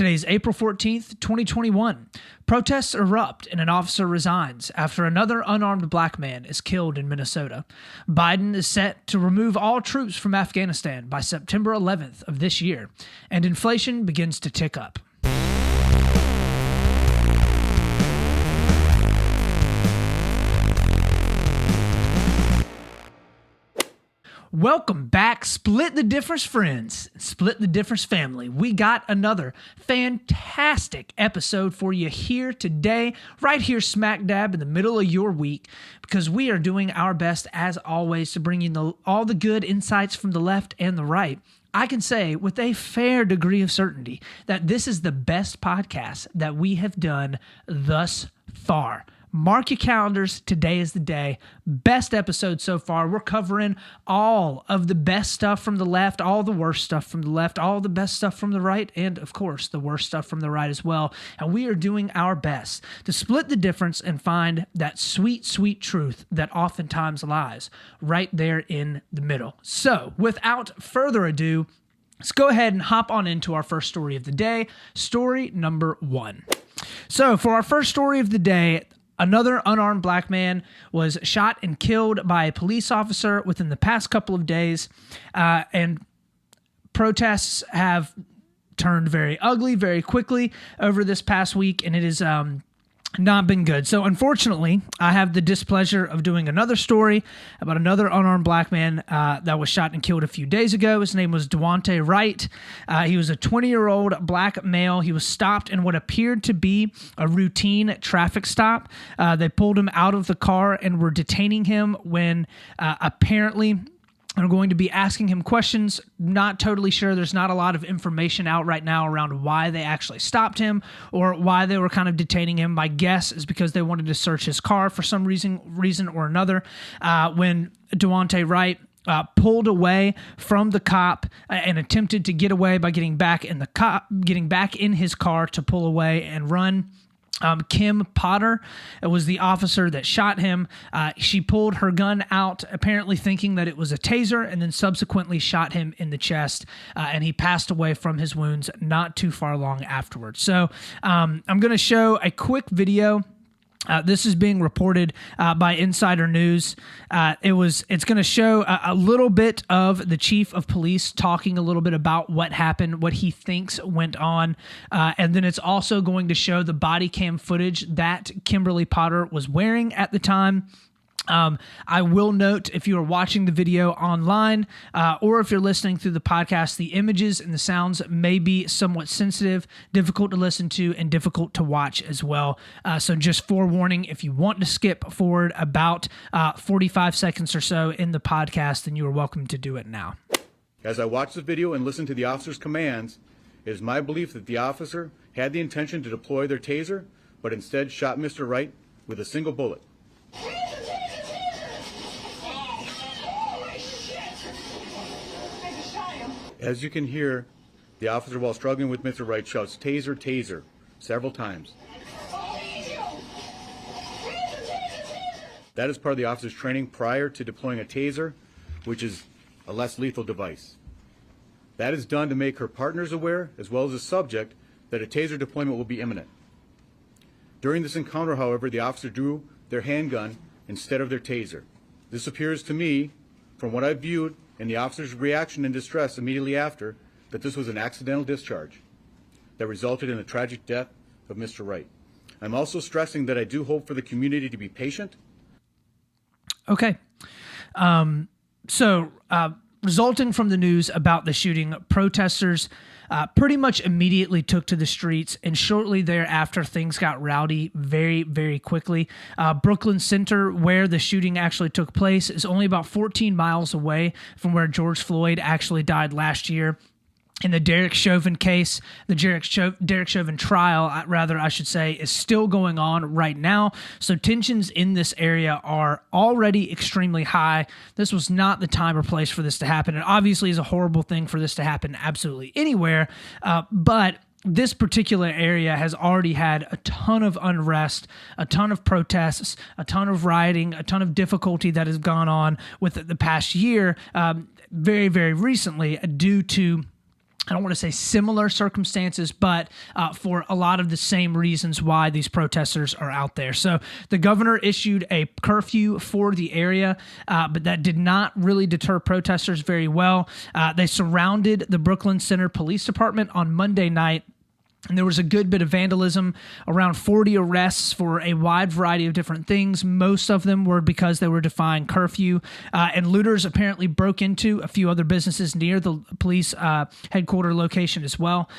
Today's April 14th, 2021. Protests erupt and an officer resigns after another unarmed black man is killed in Minnesota. Biden is set to remove all troops from Afghanistan by September 11th of this year, and inflation begins to tick up. Welcome back, Split the Difference friends, Split the Difference family. We got another fantastic episode for you here today, right here smack dab in the middle of your week, because we are doing our best, as always, to bring you all the good insights from the left and the right. I can say with a fair degree of certainty that this is the best podcast that we have done thus far. Mark your calendars. Today is the day. Best episode so far. We're covering all of the best stuff from the left, all the worst stuff from the left, all the best stuff from the right, and of course, the worst stuff from the right as well. And we are doing our best to split the difference and find that sweet, sweet truth that oftentimes lies right there in the middle. So, without further ado, let's go ahead and hop on into our first story of the day. Story number 1. So, for our first story of the day, another unarmed black man was shot and killed by a police officer within the past couple of days, and protests have turned very ugly very quickly over this past week, and it is not been good. So unfortunately, I have the displeasure of doing another story about another unarmed black man that was shot and killed a few days ago. His name was Daunte Wright. He was a 20-year-old black male. He was stopped in what appeared to be a routine traffic stop. They pulled him out of the car and were detaining him when apparently I'm going to be asking him questions. Not totally sure. There's not a lot of information out right now around why they actually stopped him or why they were kind of detaining him. My guess is because they wanted to search his car for some reason or another. When Daunte Wright pulled away from the cop and attempted to get away by getting back in his car to pull away and run. Kim Potter was the officer that shot him. She pulled her gun out, apparently thinking that it was a taser, and then subsequently shot him in the chest, and he passed away from his wounds not too far long afterwards. So I'm going to show a quick video. This is being reported by Insider News. It's going to show a little bit of the chief of police talking a little bit about what happened, what he thinks went on, and then it's also going to show the body cam footage that Kimberly Potter was wearing at the time. I will note, if you are watching the video online or if you're listening through the podcast, the images and the sounds may be somewhat sensitive, difficult to listen to, and difficult to watch as well. So just forewarning, if you want to skip forward about 45 seconds or so in the podcast, then you are welcome to do it now. As I watch the video and listen to the officer's commands, it is my belief that the officer had the intention to deploy their taser, but instead shot Mr. Wright with a single bullet. As you can hear, the officer, while struggling with Mr. Wright, shouts, "Taser, taser," several times. That is part of the officer's training prior to deploying a taser, which is a less lethal device. That is done to make her partners aware, as well as the subject, that a taser deployment will be imminent. During this encounter, however, the officer drew their handgun instead of their taser. This appears to me, from what I viewed, and the officer's reaction and distress immediately after, that this was an accidental discharge that resulted in the tragic death of Mr. Wright. I'm also stressing that I do hope for the community to be patient. Okay. Resulting from the news about the shooting, protesters pretty much immediately took to the streets, and shortly thereafter, things got rowdy very, very quickly. Brooklyn Center, where the shooting actually took place, is only about 14 miles away from where George Floyd actually died last year. In the Derek Chauvin case, the Derek Chauvin trial, rather, I should say, is still going on right now. So tensions in this area are already extremely high. This was not the time or place for this to happen. It obviously is a horrible thing for this to happen absolutely anywhere, but this particular area has already had a ton of unrest, a ton of protests, a ton of rioting, a ton of difficulty that has gone on with the past year, very, very recently, due to I don't want to say similar circumstances, but for a lot of the same reasons why these protesters are out there. So the governor issued a curfew for the area, but that did not really deter protesters very well. They surrounded the Brooklyn Center Police Department on Monday night. And there was a good bit of vandalism, around 40 arrests for a wide variety of different things. Most of them were because they were defying curfew. And looters apparently broke into a few other businesses near the police headquarters location as well.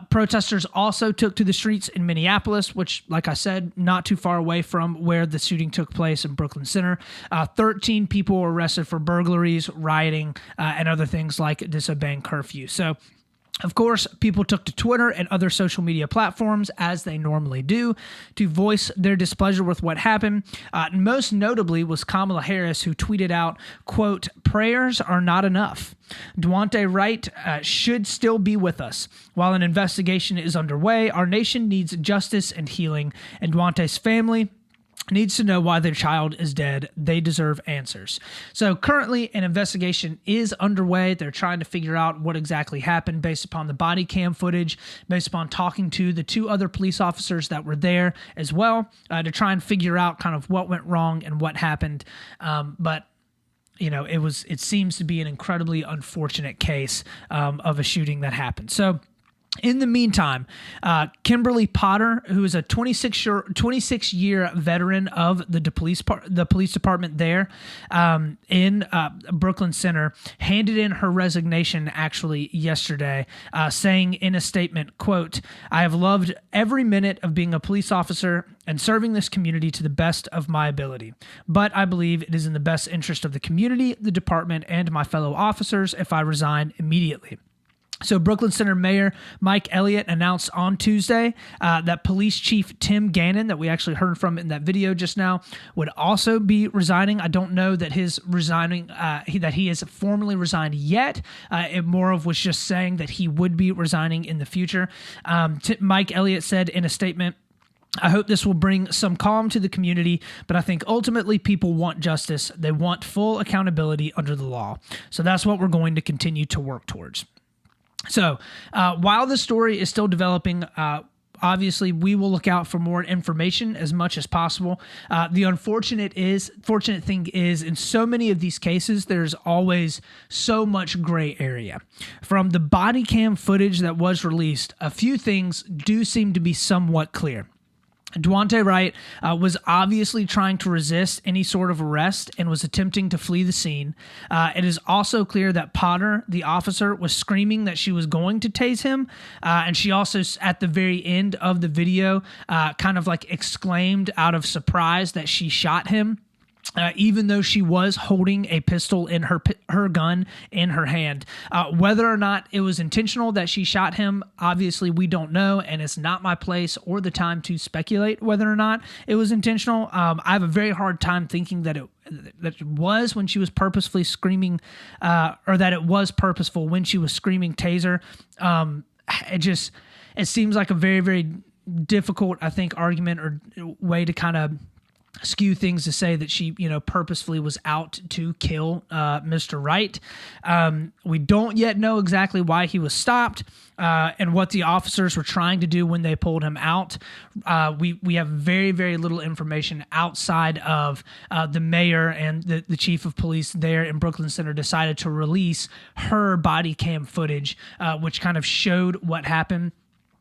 Protesters also took to the streets in Minneapolis, which, like I said, not too far away from where the shooting took place in Brooklyn Center. 13 people were arrested for burglaries, rioting, and other things like disobeying curfew. So, of course, people took to Twitter and other social media platforms, as they normally do, to voice their displeasure with what happened. Most notably was Kamala Harris, who tweeted out, quote, "Prayers are not enough. Daunte Wright should still be with us. While an investigation is underway, our nation needs justice and healing, and Daunte's family needs to know why their child is dead. They deserve answers." So currently an investigation is underway. They're trying to figure out what exactly happened based upon the body cam footage, based upon talking to the two other police officers that were there as well, to try and figure out kind of what went wrong and what happened. But you know, it seems to be an incredibly unfortunate case of a shooting that happened. So in the meantime, Kimberly Potter, who is a 26-year veteran of the police department there in Brooklyn Center, handed in her resignation actually yesterday, saying in a statement, quote, "I have loved every minute of being a police officer and serving this community to the best of my ability. But I believe it is in the best interest of the community, the department, and my fellow officers if I resign immediately." So Brooklyn Center Mayor Mike Elliott announced on Tuesday that Police Chief Tim Gannon, that we actually heard from in that video just now, would also be resigning. I don't know that his resigning, that he has formally resigned yet. It more of was just saying that he would be resigning in the future. Mike Elliott said in a statement, "I hope this will bring some calm to the community, but I think ultimately people want justice. They want full accountability under the law. So that's what we're going to continue to work towards." So while the story is still developing, obviously we will look out for more information as much as possible. The unfortunate thing is in so many of these cases, there's always so much gray area. From the body cam footage that was released, a few things do seem to be somewhat clear. Daunte Wright was obviously trying to resist any sort of arrest and was attempting to flee the scene. It is also clear that Potter, the officer, was screaming that she was going to tase him. And she also, at the very end of the video, kind of like exclaimed out of surprise that she shot him. Even though she was holding a pistol in her gun in her hand. Whether or not it was intentional that she shot him, obviously we don't know, and it's not my place or the time to speculate whether or not it was intentional. I have a very hard time thinking that it was when she was purposefully screaming, or that it was purposeful when she was screaming taser. It seems like a very, very difficult, I think, argument or way to kind of skew things to say that she, purposefully was out to kill Mr. Wright. We don't yet know exactly why he was stopped and what the officers were trying to do when they pulled him out. We have very, very little information outside of the mayor and the chief of police there in Brooklyn Center decided to release her body cam footage, which kind of showed what happened.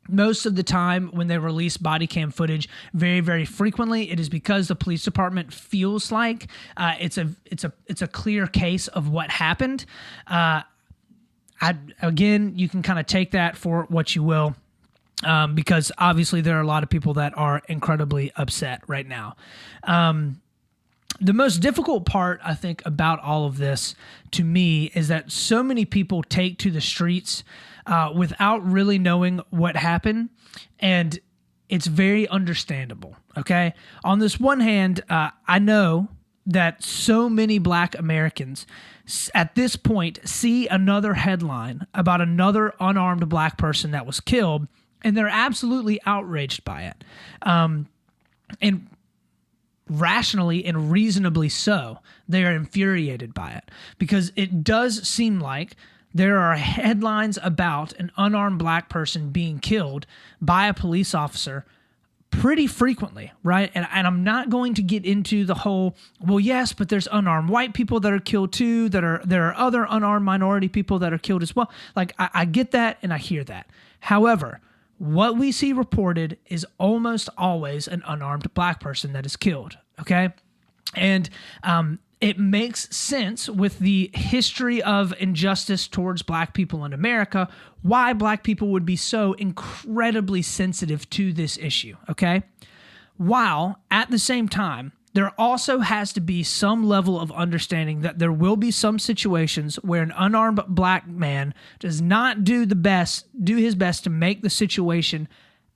Most of the time when they release body cam footage, very, very frequently, it is because the police department feels like it's a clear case of what happened. Again, you can kind of take that for what you will, because obviously there are a lot of people that are incredibly upset right now. The most difficult part, I think, about all of this to me is that so many people take to the streets without really knowing what happened, and it's very understandable, okay? On this one hand, I know that so many Black Americans at this point see another headline about another unarmed Black person that was killed, and they're absolutely outraged by it. And rationally and reasonably so, they are infuriated by it because it does seem like there are headlines about an unarmed black person being killed by a police officer pretty frequently, right? And I'm not going to get into the whole, well, yes, but there's unarmed white people that are killed too, there are other unarmed minority people that are killed as well. Like, I get that and I hear that. However, what we see reported is almost always an unarmed black person that is killed, okay? And it makes sense with the history of injustice towards black people in America, why black people would be so incredibly sensitive to this issue, okay? While at the same time, there also has to be some level of understanding that there will be some situations where an unarmed black man does not do his best to make the situation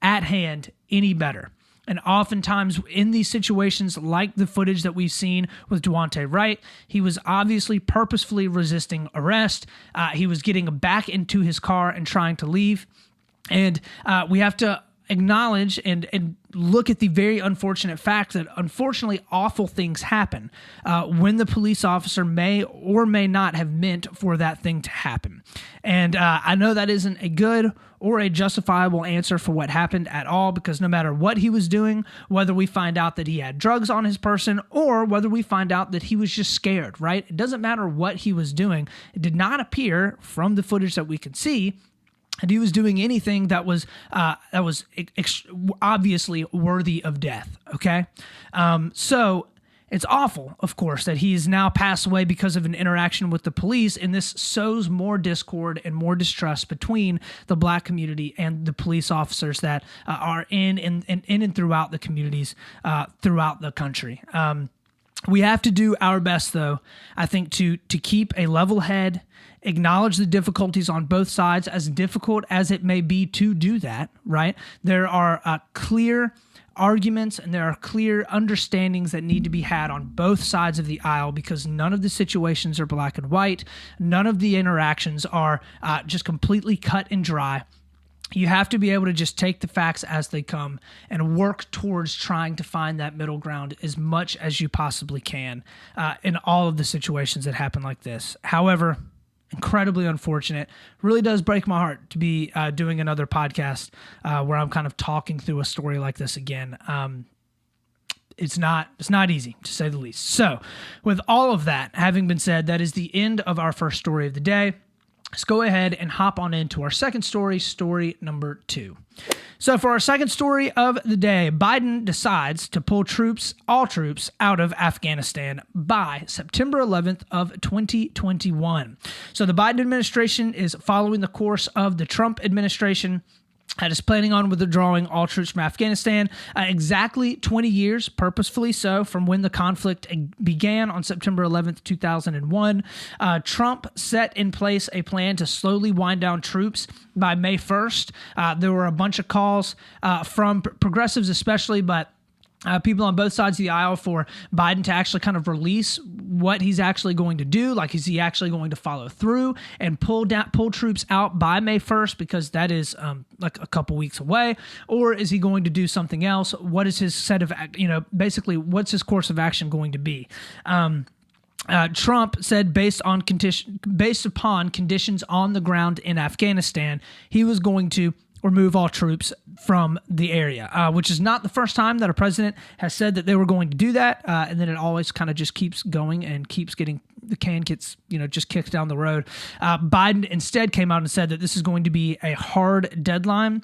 at hand any better. And oftentimes in these situations, like the footage that we've seen with Daunte Wright, he was obviously purposefully resisting arrest. He was getting back into his car and trying to leave. And we have to acknowledge and look at the very unfortunate fact that unfortunately awful things happen when the police officer may or may not have meant for that thing to happen. And I know that isn't a good or a justifiable answer for what happened at all, because no matter what he was doing, whether we find out that he had drugs on his person or whether we find out that he was just scared, right? It doesn't matter what he was doing. It did not appear from the footage that we could see and he was doing anything that was obviously worthy of death, okay? So it's awful, of course, that he's now passed away because of an interaction with the police, and this sows more discord and more distrust between the black community and the police officers that are in and throughout the communities throughout the country. We have to do our best, though, I think, to keep a level head, acknowledge the difficulties on both sides, as difficult as it may be to do that, right? There are clear arguments and there are clear understandings that need to be had on both sides of the aisle, because none of the situations are black and white. None of the interactions are just completely cut and dry. You have to be able to just take the facts as they come and work towards trying to find that middle ground as much as you possibly can in all of the situations that happen like this. However, incredibly unfortunate. Really does break my heart to be doing another podcast where I'm kind of talking through a story like this again. It's not easy, to say the least. So with all of that having been said, that is the end of our first story of the day. Let's go ahead and hop on into our second story, story number 2. So for our second story of the day, Biden decides to pull all troops out of Afghanistan by September 11th of 2021. So the Biden administration is following the course of the Trump administration that is planning on withdrawing all troops from Afghanistan exactly 20 years, purposefully so, from when the conflict began on September 11th, 2001. Trump set in place a plan to slowly wind down troops by May 1st. There were a bunch of calls from progressives especially, but people on both sides of the aisle for Biden to actually kind of release what he's actually going to do. Like, is he actually going to follow through and pull troops out by May 1st, because that is like a couple weeks away, or is he going to do something else? What is his basically what's his course of action going to be? Trump said based upon conditions on the ground in Afghanistan, he was going to remove all troops from the area, which is not the first time that a president has said that they were going to do that. And then it always kind of just keeps going and keeps getting, the can gets, just kicked down the road. Biden instead came out and said that this is going to be a hard deadline.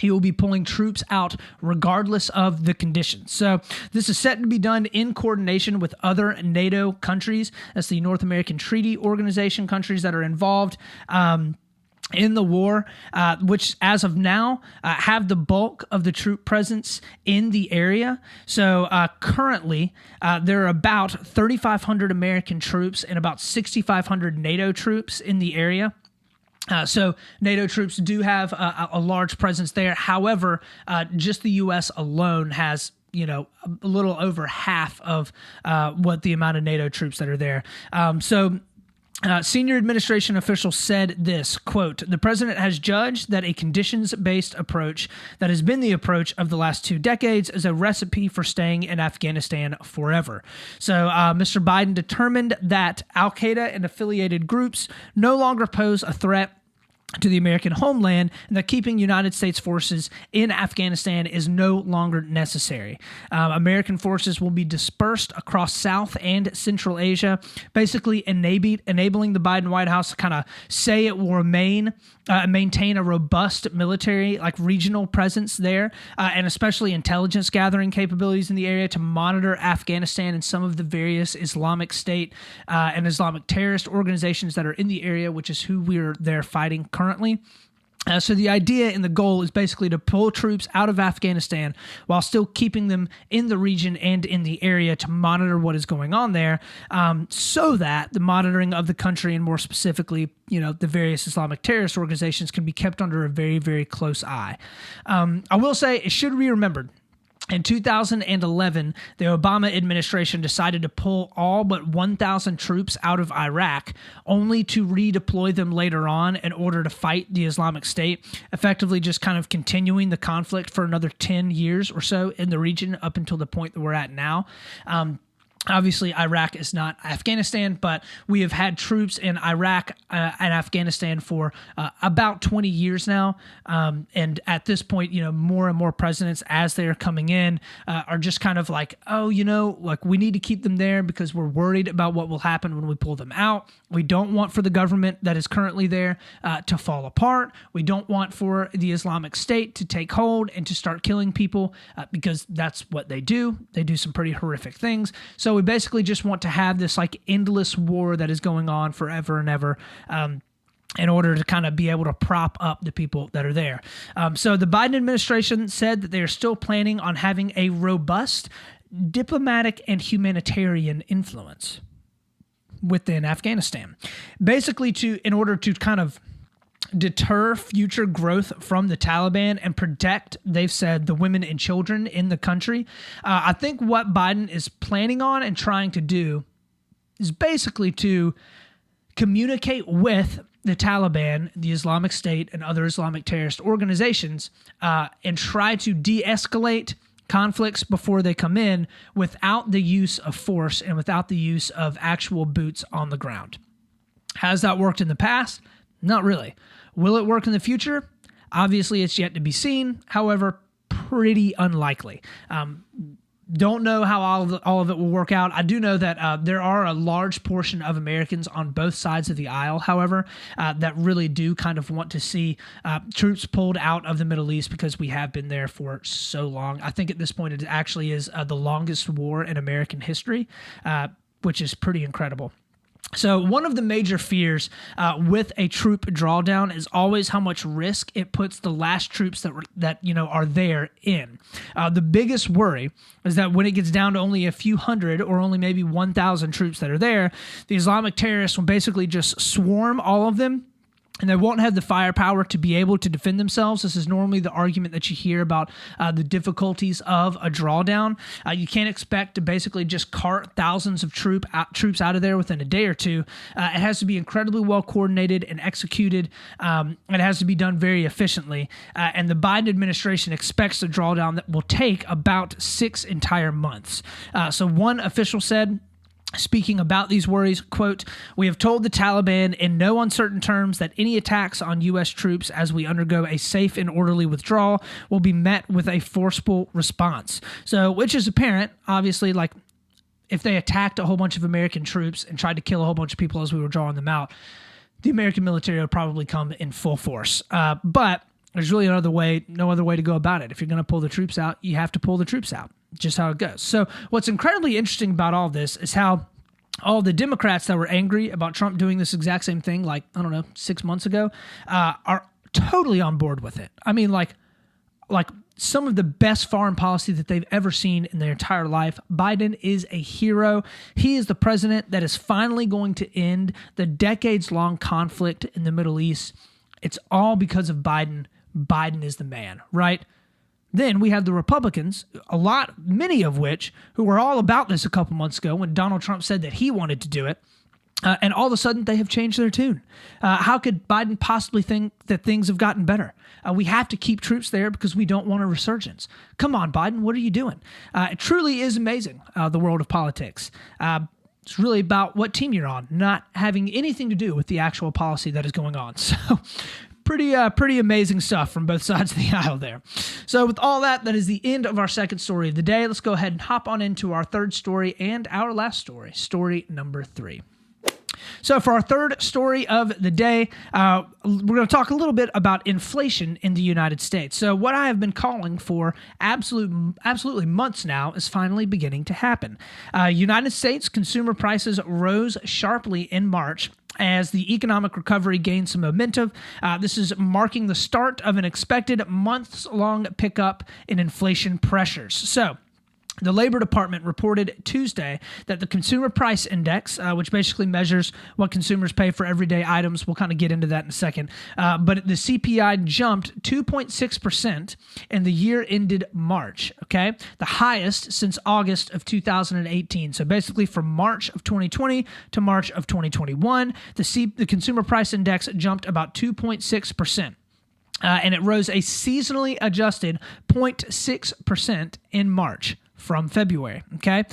He will be pulling troops out regardless of the conditions. So this is set to be done in coordination with other NATO countries. That's the North American Treaty Organization countries that are involved in the war, which as of now have the bulk of the troop presence in the area. So currently there are about 3,500 American troops and about 6,500 NATO troops in the area. So NATO troops do have a large presence there. However, just the U.S. alone has a little over half of what the amount of NATO troops that are there. So Senior administration officials said this, quote, "The president has judged that a conditions-based approach that has been the approach of the last 2 decades is a recipe for staying in Afghanistan forever." So Mr. Biden determined that al-Qaeda and affiliated groups no longer pose a threat to the American homeland, and that keeping United States forces in Afghanistan is no longer necessary. American forces will be dispersed across South and Central Asia, basically enabling the Biden White House to kind of say it will maintain a robust military, like regional presence there, and especially intelligence gathering capabilities in the area to monitor Afghanistan and some of the various Islamic State and Islamic terrorist organizations that are in the area, which is who we're there fighting currently. So the idea and the goal is basically to pull troops out of Afghanistan while still keeping them in the region and in the area to monitor what is going on there, so that the monitoring of the country and more specifically, the various Islamic terrorist organizations can be kept under a very, very close eye. I will say it should be remembered. In 2011, the Obama administration decided to pull all but 1,000 troops out of Iraq, only to redeploy them later on in order to fight the Islamic State, effectively just kind of continuing the conflict for another 10 years or so in the region up until the point that we're at now. Obviously, Iraq is not Afghanistan, but we have had troops in Iraq and Afghanistan for about 20 years now. And at this point, more and more presidents, as they are coming in, are just kind of like, we need to keep them there because we're worried about what will happen when we pull them out. We don't want for the government that is currently there to fall apart. We don't want for the Islamic State to take hold and to start killing people because that's what they do. They do some pretty horrific things. So we basically just want to have this endless war that is going on forever and ever in order to kind of be able to prop up the people that are there. So the Biden administration said that they are still planning on having a robust diplomatic and humanitarian influence within Afghanistan. Basically in order to kind of deter future growth from the Taliban and protect, they've said, the women and children in the country. I think what Biden is planning on and trying to do is basically to communicate with the Taliban, the Islamic State, and other Islamic terrorist organizations and try to de-escalate conflicts before they come in without the use of force and without the use of actual boots on the ground. Has that worked in the past? Not really. Will it work in the future? Obviously, it's yet to be seen. However, pretty unlikely. Don't know how all of it will work out. I do know that there are a large portion of Americans on both sides of the aisle, however, that really do kind of want to see troops pulled out of the Middle East because we have been there for so long. I think at this point it actually is the longest war in American history, which is pretty incredible. So one of the major fears with a troop drawdown is always how much risk it puts the last troops that are there in. The biggest worry is that when it gets down to only a few hundred or only maybe 1,000 troops that are there, the Islamic terrorists will basically just swarm all of them, and they won't have the firepower to be able to defend themselves. This is normally the argument that you hear about the difficulties of a drawdown. You can't expect to basically just cart thousands of troops out of there within a day or two. It has to be incredibly well coordinated and executed. It has to be done very efficiently. And the Biden administration expects a drawdown that will take about 6 entire months. So one official said, speaking about these worries, quote, "We have told the Taliban in no uncertain terms that any attacks on U.S. troops as we undergo a safe and orderly withdrawal will be met with a forceful response." So, which is apparent, obviously, if they attacked a whole bunch of American troops and tried to kill a whole bunch of people as we were drawing them out, the American military would probably come in full force. But there's really no other way to go about it. If you're going to pull the troops out, you have to pull the troops out. Just how it goes. So what's incredibly interesting about all this is how all the Democrats that were angry about Trump doing this exact same thing, 6 months ago, are totally on board with it. I mean, like some of the best foreign policy that they've ever seen in their entire life. Biden is a hero. He is the president that is finally going to end the decades-long conflict in the Middle East. It's all because of Biden. Biden is the man, right? Then we have the Republicans, many of which, who were all about this a couple months ago when Donald Trump said that he wanted to do it. And all of a sudden, they have changed their tune. How could Biden possibly think that things have gotten better? We have to keep troops there because we don't want a resurgence. Come on, Biden, what are you doing? It truly is amazing, the world of politics. It's really about what team you're on, not having anything to do with the actual policy that is going on. So pretty amazing stuff from both sides of the aisle there. So with all that, that is the end of our second story of the day. Let's go ahead and hop on into our third story and our last story, story number 3. So for our third story of the day, we're going to talk a little bit about inflation in the United States. So what I have been calling for absolutely months now is finally beginning to happen. United States consumer prices rose sharply in March as the economic recovery gained some momentum. This is marking the start of an expected months-long pickup in inflation pressures. So the Labor Department reported Tuesday that the Consumer Price Index, which basically measures what consumers pay for everyday items, we'll kind of get into that in a second, but the CPI jumped 2.6% in the year ended March, okay? The highest since August of 2018. So basically from March of 2020 to March of 2021, the Consumer Price Index jumped about 2.6%. And it rose a seasonally adjusted 0.6% in March from February, okay?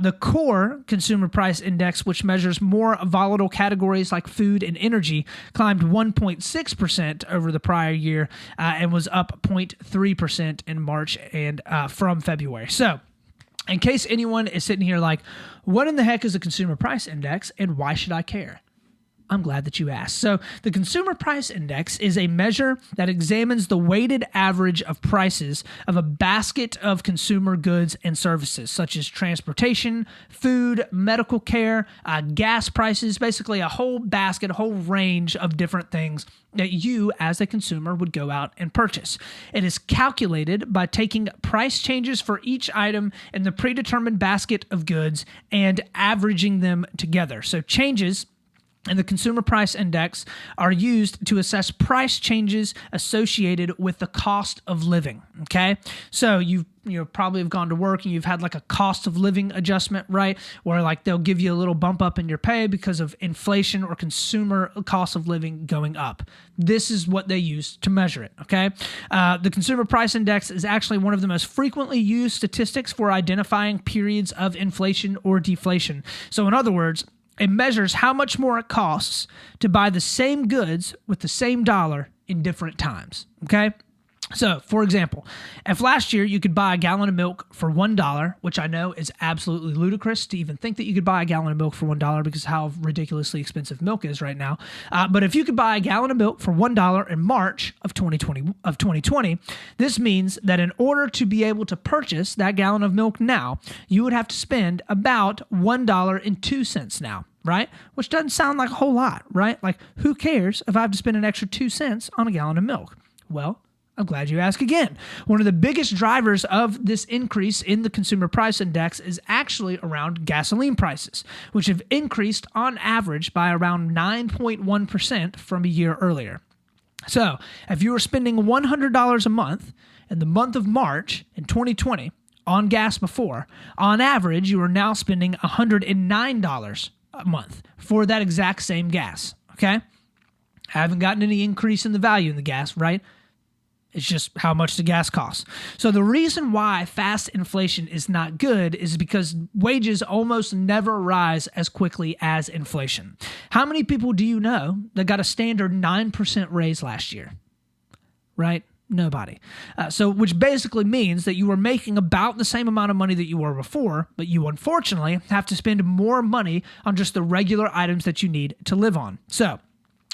The core consumer price index, which measures more volatile categories like food and energy, climbed 1.6% over the prior year and was up 0.3% in March and from February. So, in case anyone is sitting here like, what in the heck is a consumer price index and why should I care? I'm glad that you asked. So the Consumer Price Index is a measure that examines the weighted average of prices of a basket of consumer goods and services, such as transportation, food, medical care, gas prices, basically a whole basket, a whole range of different things that you as a consumer would go out and purchase. It is calculated by taking price changes for each item in the predetermined basket of goods and averaging them together. So changes and the Consumer Price Index are used to assess price changes associated with the cost of living, okay? So you probably have gone to work and you've had like a cost of living adjustment, right? Where like they'll give you a little bump up in your pay because of inflation or consumer cost of living going up. This is what they use to measure it, okay? The Consumer Price Index is actually one of the most frequently used statistics for identifying periods of inflation or deflation. So in other words, it measures how much more it costs to buy the same goods with the same dollar in different times, okay? So, for example, if last year you could buy a gallon of milk for $1, which I know is absolutely ludicrous to even think that you could buy a gallon of milk for $1 because of how ridiculously expensive milk is right now. But if you could buy a gallon of milk for $1 in March of 2020, this means that in order to be able to purchase that gallon of milk now, you would have to spend about $1.02 now. Right? Which doesn't sound like a whole lot, right? Like, who cares if I have to spend an extra 2 cents on a gallon of milk? Well, I'm glad you asked again. One of the biggest drivers of this increase in the Consumer Price Index is actually around gasoline prices, which have increased on average by around 9.1% from a year earlier. So, if you were spending $100 a month in the month of March in 2020 on gas before, on average, you are now spending $109 a month for that exact same gas, okay? Haven't gotten any increase in the value in the gas, right? It's just how much the gas costs. So the reason why fast inflation is not good is because wages almost never rise as quickly as inflation. How many people do you know that got a standard 9% raise last year, right? Nobody. So which basically means that you were making about the same amount of money that you were before, but you unfortunately have to spend more money on just the regular items that you need to live on. So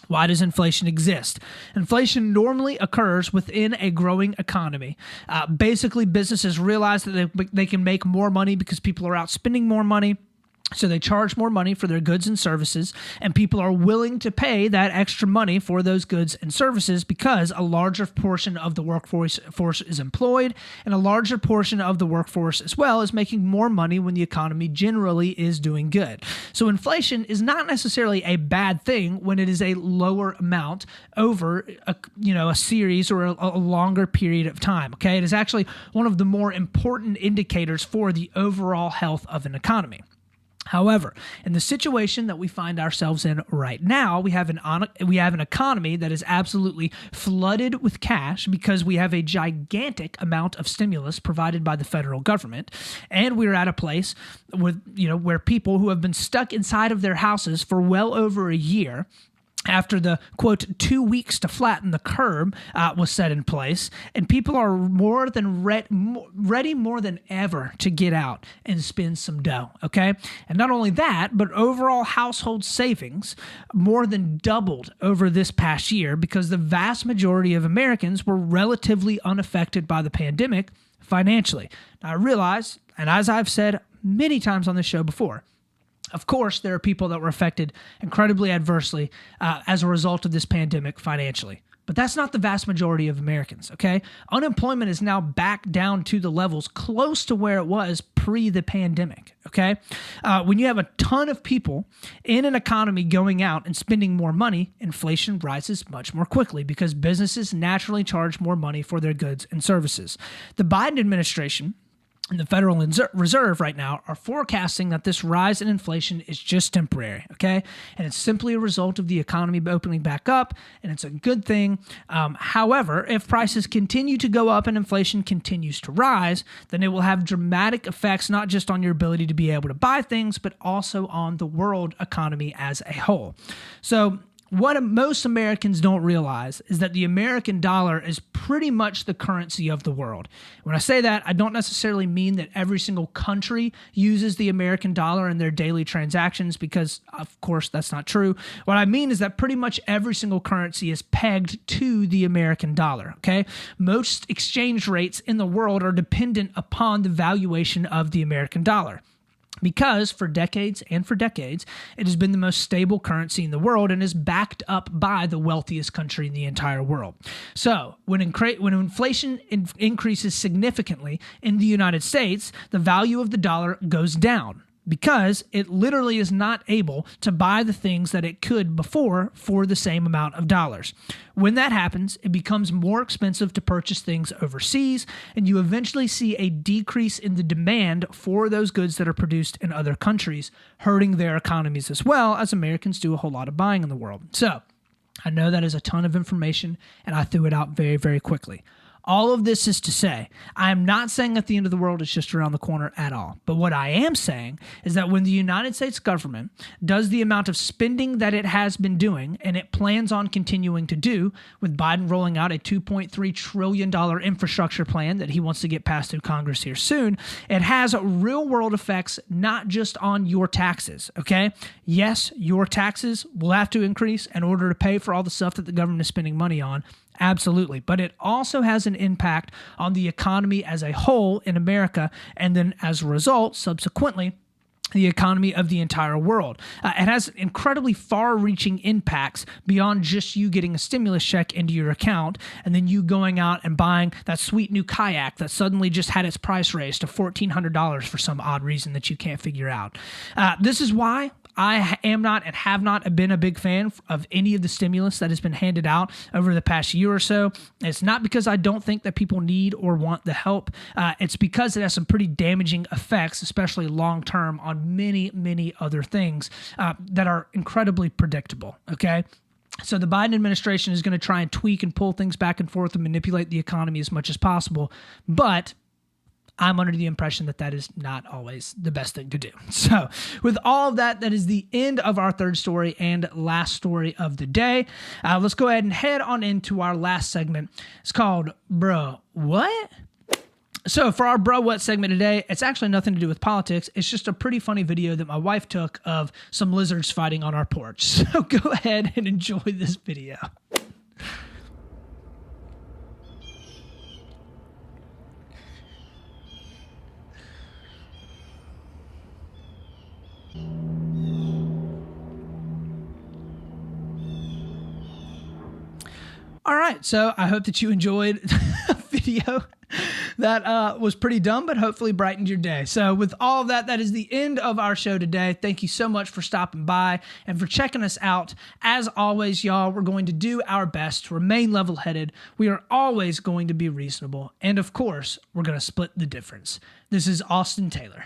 why does inflation exist? Inflation normally occurs within a growing economy. Basically, businesses realize that they can make more money because people are out spending more money. So they charge more money for their goods and services, and people are willing to pay that extra money for those goods and services because a larger portion of the workforce is employed, and a larger portion of the workforce as well is making more money when the economy generally is doing good. So inflation is not necessarily a bad thing when it is a lower amount over a series or a longer period of time. Okay, it is actually one of the more important indicators for the overall health of an economy. However, in the situation that we find ourselves in right now, we have an economy that is absolutely flooded with cash because we have a gigantic amount of stimulus provided by the federal government, and we're at a place with where people who have been stuck inside of their houses for well over a year, after the, quote, 2 weeks to flatten the curve was set in place, and people are ready more than ever to get out and spend some dough, okay? And not only that, but overall household savings more than doubled over this past year because the vast majority of Americans were relatively unaffected by the pandemic financially. Now, I realize, and as I've said many times on this show before, of course, there are people that were affected incredibly adversely as a result of this pandemic financially. But that's not the vast majority of Americans, okay? Unemployment is now back down to the levels close to where it was pre the pandemic, okay? When you have a ton of people in an economy going out and spending more money, inflation rises much more quickly because businesses naturally charge more money for their goods and services. The Biden administration and the Federal Reserve right now are forecasting that this rise in inflation is just temporary, okay? And it's simply a result of the economy opening back up, and it's a good thing. However, if prices continue to go up and inflation continues to rise, then it will have dramatic effects not just on your ability to be able to buy things, but also on the world economy as a whole. So what most Americans don't realize is that the American dollar is pretty much the currency of the world. When I say that, I don't necessarily mean that every single country uses the American dollar in their daily transactions because, of course, that's not true. What I mean is that pretty much every single currency is pegged to the American dollar, okay? Most exchange rates in the world are dependent upon the valuation of the American dollar, because for decades, it has been the most stable currency in the world and is backed up by the wealthiest country in the entire world. So when inflation increases significantly in the United States, the value of the dollar goes down, because it literally is not able to buy the things that it could before for the same amount of dollars. When that happens, it becomes more expensive to purchase things overseas, and you eventually see a decrease in the demand for those goods that are produced in other countries, hurting their economies as well, as Americans do a whole lot of buying in the world. So I know that is a ton of information, and I threw it out very, very quickly. All of this is to say, I am not saying that the end of the world is just around the corner at all. But what I am saying is that when the United States government does the amount of spending that it has been doing, and it plans on continuing to do, with Biden rolling out a $2.3 trillion infrastructure plan that he wants to get passed through Congress here soon, it has real world effects, not just on your taxes, okay? Yes, your taxes will have to increase in order to pay for all the stuff that the government is spending money on. Absolutely. But it also has an impact on the economy as a whole in America, and then as a result, subsequently, the economy of the entire world. It has incredibly far-reaching impacts beyond just you getting a stimulus check into your account and then you going out and buying that sweet new kayak that suddenly just had its price raised to $1,400 for some odd reason that you can't figure out. This is why I am not and have not been a big fan of any of the stimulus that has been handed out over the past year or so. It's not because I don't think that people need or want the help. It's because it has some pretty damaging effects, especially long-term, on many, many other things that are incredibly predictable, okay? So the Biden administration is going to try and tweak and pull things back and forth and manipulate the economy as much as possible, but I'm under the impression that that is not always the best thing to do. So with all of that, that is the end of our third story and last story of the day. Let's go ahead and head on into our last segment. It's called Bro, What? So for our Bro What segment today, it's actually nothing to do with politics. It's just a pretty funny video that my wife took of some lizards fighting on our porch. So go ahead and enjoy this video. All right, so I hope that you enjoyed a video that was pretty dumb, but hopefully brightened your day. So with all of that, that is the end of our show today. Thank you so much for stopping by and for checking us out. As always, y'all, we're going to do our best to remain level-headed. We are always going to be reasonable. And of course, we're going to split the difference. This is Austin Taylor.